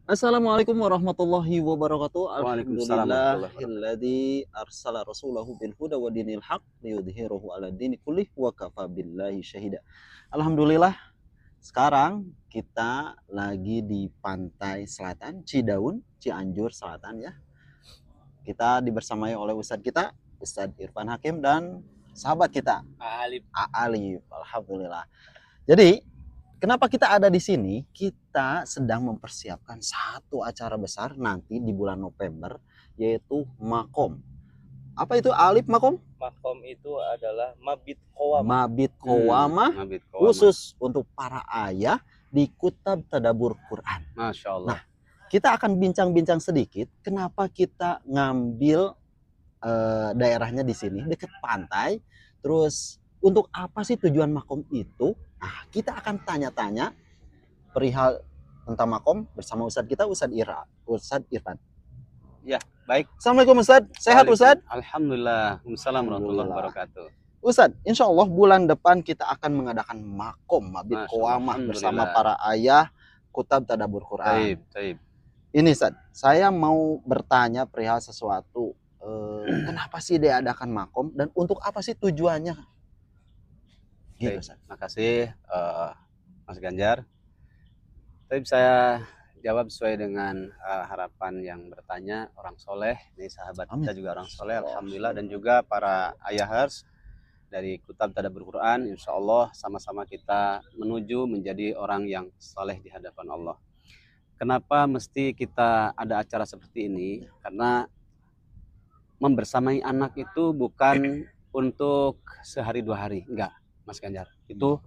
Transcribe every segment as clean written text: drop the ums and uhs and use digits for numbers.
Assalamualaikum warahmatullahi wabarakatuh. Waalaikumsalam warahmatullahi wabarakatuh. Alhamdulillahilladzi arsala rasulahu bil huda wa dinil haq liyudhhirahu ala dini kullih wa kafa billahi syahida. Alhamdulillah, sekarang kita lagi di pantai selatan Cidaun, Cianjur Selatan ya. Kita dibersamai oleh ustadz kita, Ustadz Irfan Hakim dan sahabat kita, Alif. Alif. Alhamdulillah. Jadi, kenapa kita ada di sini? Kita sedang mempersiapkan satu acara besar nanti di bulan November, yaitu Makom. Apa itu Alif Makom? Makom itu adalah Mabit Qawamah. Mabit Qawamah, Mabit Qawamah. khusus untuk para ayah di Kutab Tadabbur Quran. Masya Allah. Nah, kita akan bincang-bincang sedikit kenapa kita ngambil daerahnya di sini dekat pantai. Terus untuk apa sih tujuan Makom itu? Nah, kita akan tanya-tanya perihal tentang Makom bersama Ustadz kita, Ustadz Irfan. Ya, baik. Assalamualaikum Ustadz, sehat Ustadz? Alhamdulillah. Waalaikumsalam warahmatullahi wabarakatuh. Ustadz, insya Allah bulan depan kita akan mengadakan Makom, Mabit Qawamah bersama para ayah Kutab Tadabbur Quran. Taib. Ini Ustadz, saya mau bertanya perihal sesuatu. Kenapa sih diadakan Makom dan untuk apa sih tujuannya? Gitu, Ustadz. Makasih Mas Ganjar. Tapi saya jawab sesuai dengan harapan yang bertanya, orang soleh. Ini sahabat kita juga orang soleh, alhamdulillah. Dan juga para ayahers dari Kutab Tadabbur Quran, insya Allah sama-sama kita menuju menjadi orang yang soleh di hadapan Allah. Kenapa mesti kita ada acara seperti ini? Karena membersamai anak itu bukan untuk sehari dua hari, enggak, Mas Ganjar. Itu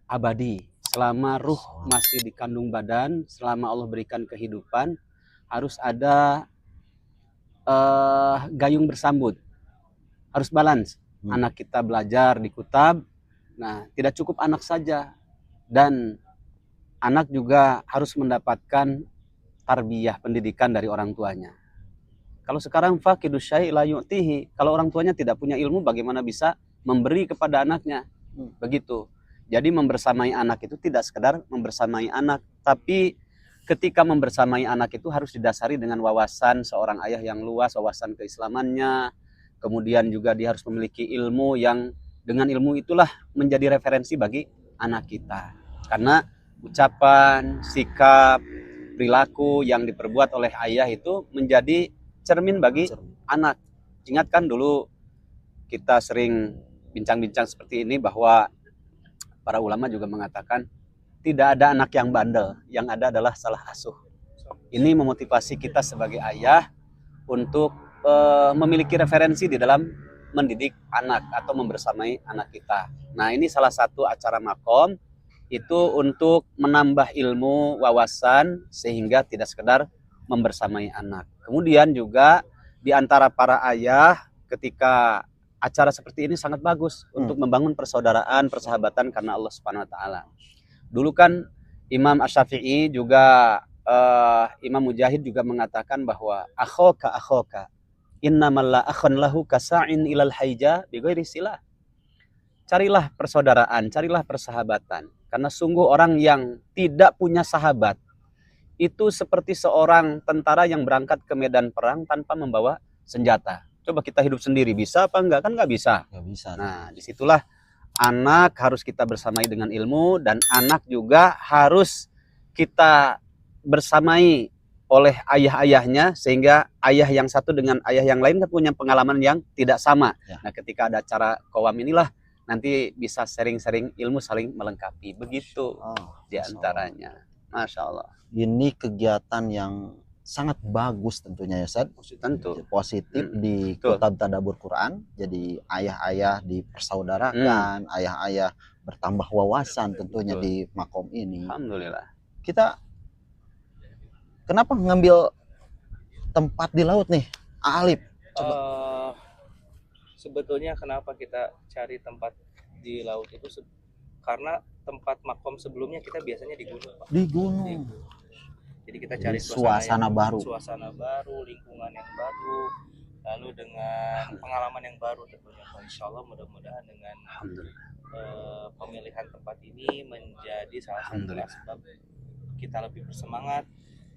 abadi. Selama ruh masih dikandung badan, selama Allah berikan kehidupan, harus ada gayung bersambut, harus balance. Anak kita belajar di Kutab, nah tidak cukup anak saja, dan anak juga harus mendapatkan tarbiyah, pendidikan dari orang tuanya. Kalau sekarang faqidus syai' la yu'tihi, kalau orang tuanya tidak punya ilmu, bagaimana bisa memberi kepada anaknya? Begitu. Jadi membersamai anak itu tidak sekedar membersamai anak, tapi ketika membersamai anak itu harus didasari dengan wawasan seorang ayah yang luas, wawasan keislamannya. Kemudian juga dia harus memiliki ilmu yang dengan ilmu itulah menjadi referensi bagi anak kita. Karena ucapan, sikap, perilaku yang diperbuat oleh ayah itu menjadi cermin bagi anak. Ingatkan dulu kita sering bincang-bincang seperti ini bahwa para ulama juga mengatakan tidak ada anak yang bandel, yang ada adalah salah asuh. Ini memotivasi kita sebagai ayah untuk memiliki referensi di dalam mendidik anak atau membersamai anak kita. Nah, ini salah satu acara Makom itu untuk menambah ilmu, wawasan, sehingga tidak sekedar membersamai anak. Kemudian juga di antara para ayah ketika acara seperti ini sangat bagus untuk membangun persaudaraan, persahabatan karena Allah Subhanahu wa taala. Dulu kan Imam Asy-Syafi'i juga Imam Mujahid juga mengatakan bahwa akhoka innamal la akhon lahu kasa'in ilal haija bighairi silah. Carilah persaudaraan, carilah persahabatan, karena sungguh orang yang tidak punya sahabat itu seperti seorang tentara yang berangkat ke medan perang tanpa membawa senjata. Coba kita hidup sendiri, bisa apa enggak? Kan enggak bisa. Nah, disitulah anak harus kita bersamai dengan ilmu, dan anak juga harus kita bersamai oleh ayah-ayahnya, sehingga ayah yang satu dengan ayah yang lain kan punya pengalaman yang tidak sama. Nah, ketika ada acara Qawam inilah nanti bisa sharing-sharing ilmu, saling melengkapi. Begitu diantaranya. Masya Allah. Ini kegiatan yang sangat bagus tentunya ya Ustadz. Tentu. Positif di Kutab Tadabbur Quran. Jadi ayah-ayah dipersaudarakan, ayah-ayah bertambah wawasan tentunya di Makom ini. Alhamdulillah. Kita kenapa ngambil tempat di laut nih, Alif? Coba. Sebetulnya kenapa kita cari tempat di laut itu karena tempat Makom sebelumnya kita biasanya di gunung, Pak. Di gunung. Jadi kita cari suasana baru, lingkungan yang baru, lalu dengan pengalaman yang baru tentunya. Insya Allah mudah-mudahan dengan pemilihan tempat ini menjadi salah satu sebab kita lebih bersemangat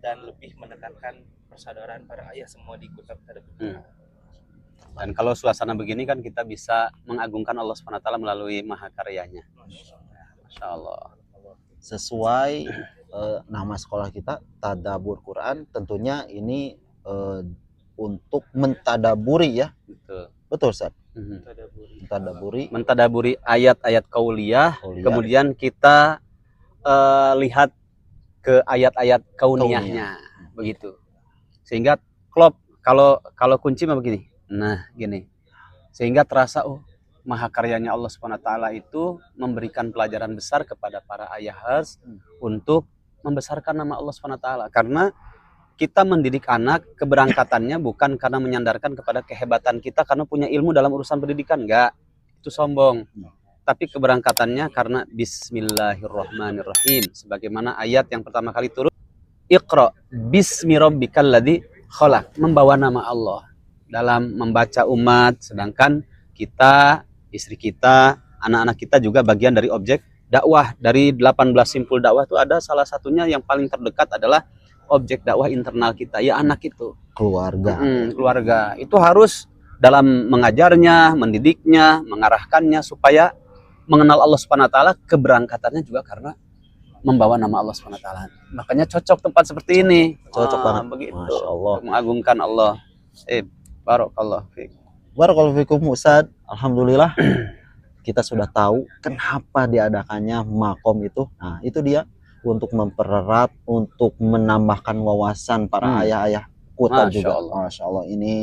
dan lebih menekankan persaudaraan para ayah semua di Kutab Tadabur. Dan kalau suasana begini kan kita bisa mengagungkan Allah SWT melalui mahakaryanya. Masya Allah. Sesuai nama sekolah kita Tadabur Quran, tentunya ini untuk mentadaburi ya. Betul. Betul Ustaz. Tadaburi. Mentadaburi Mentadaburi ayat-ayat kauliyah, Qauliyah. kemudian kita lihat ke ayat-ayat kauniyahnya, begitu. Sehingga klop, kalau kunci mah begini. Nah, gini. Sehingga terasa mahakaryanya Allah SWT itu memberikan pelajaran besar kepada para ayahas untuk membesarkan nama Allah SWT. Karena kita mendidik anak, keberangkatannya bukan karena menyandarkan kepada kehebatan kita karena punya ilmu dalam urusan pendidikan, enggak. Itu sombong. Tapi keberangkatannya karena Bismillahirrahmanirrahim. Sebagaimana ayat yang pertama kali turun, Iqra bismi rabbikal ladzi khalaq, membawa nama Allah dalam membaca umat, sedangkan kita, istri kita, anak-anak kita juga bagian dari objek dakwah. Dari 18 simpul dakwah itu ada salah satunya yang paling terdekat adalah objek dakwah internal kita, ya anak itu. keluarga. Keluarga itu harus dalam mengajarnya, mendidiknya, mengarahkannya supaya mengenal Allah SWT, keberangkatannya juga karena membawa nama Allah SWT. Makanya cocok tempat seperti ini. Cocok banget. Begitu. Masya Allah. Mengagungkan Allah. Barakallah fiik. Barakallahu fikum Ustaz. Alhamdulillah kita sudah tahu kenapa diadakannya makom itu. Nah, itu dia untuk mempererat, untuk menambahkan wawasan para ayah-ayah Kutab Masya juga. Allah. Masya Allah, ini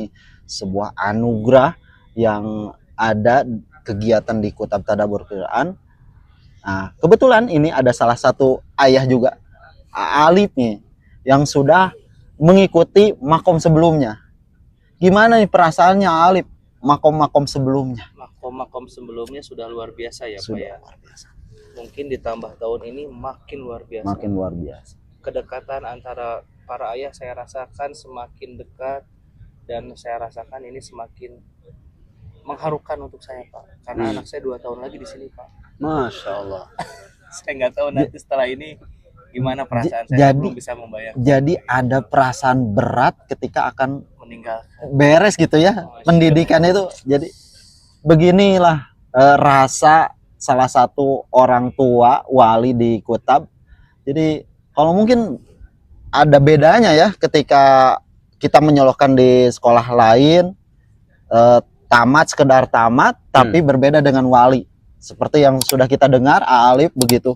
sebuah anugerah yang ada kegiatan di Kutab Tadabur Quran. Nah, kebetulan ini ada salah satu ayah juga, Alif nih, yang sudah mengikuti makom sebelumnya. Gimana nih perasaannya Alif makom-makom sebelumnya? Makom-makom sebelumnya sudah luar biasa ya Pak Sudah ya. luar biasa. Mungkin ditambah tahun ini makin luar biasa. Makin luar biasa. Kedekatan antara para ayah saya rasakan semakin dekat, dan saya rasakan ini semakin mengharukan untuk saya Pak. Karena anak saya 2 tahun lagi di sini Pak. Masya Allah. Saya nggak tahu nanti setelah ini gimana perasaan saya, belum bisa membayangkan. Jadi ada perasaan berat ketika akan Meninggal. beres gitu ya pendidikan itu. Jadi beginilah rasa salah satu orang tua wali di Kutab. Jadi kalau mungkin ada bedanya ya ketika kita menyolokkan di sekolah lain, tamat sekedar tamat, tapi berbeda dengan wali. Seperti yang sudah kita dengar, Alif begitu.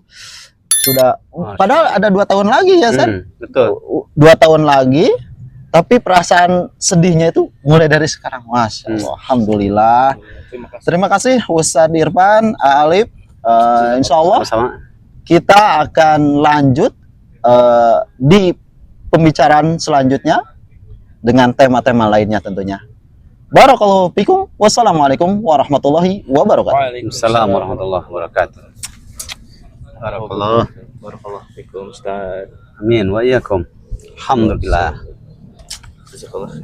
Sudah, padahal ada 2 tahun lagi ya, San? Betul. 2 tahun lagi, tapi perasaan sedihnya itu mulai dari sekarang. Masya Allah, Alhamdulillah. Terima kasih Ustadz Irfan, Alif. Insya Allah Sama-sama. kita akan lanjut di pembicaraan selanjutnya dengan tema-tema lainnya tentunya. Barakallahu fikum. Wassalamualaikum warahmatullahi wabarakatuh. Waalaikumsalam warahmatullahi wabarakatuh. Barakallahu fikum Ustaz. Amin wa iyyakum. Alhamdulillah. Jazakallah.